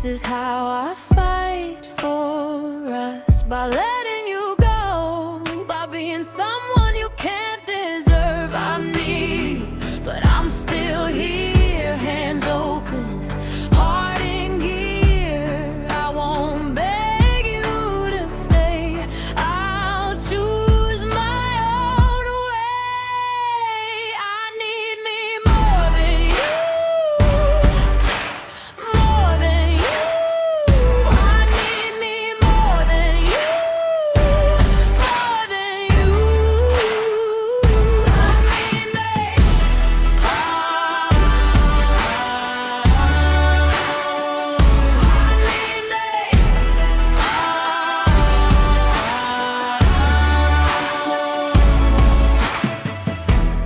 is how I fight for us, by letting you go, by being someone you can't deserve. I'm me, but I'm still here, hands open, heart in gear. I won't beg you to stay, I'll choose my own way. I need me more than you, more than you. I need me more than you, more than you. I need me.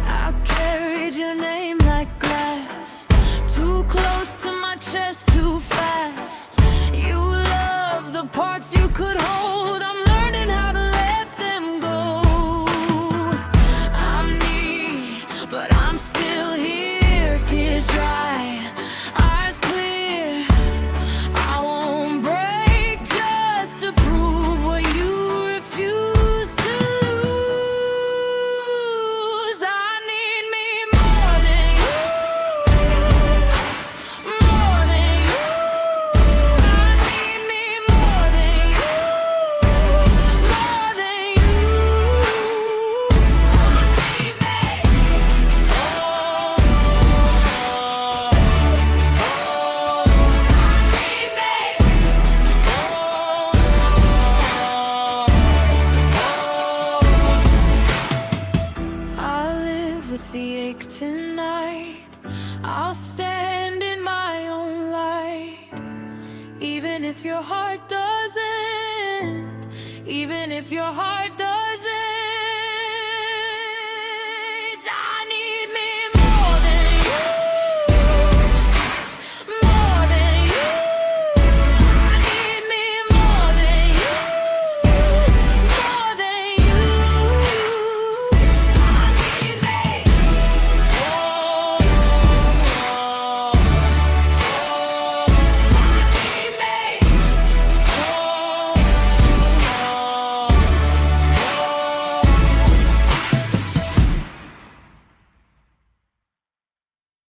I carried your name like glass, too close to my chest, too fast. You love the parts you could hold, I'm learning how to let them go. I'm me, but I'm still here, tears dry, eyes clear. I won't break just to prove what you refuse to lose. I need me more than you, more than you. I need me more than you, more than you. I need me. I'll live with the ache tonight, I'll stand in my own light. Even if your heart doesn't, even if your heart doesn't.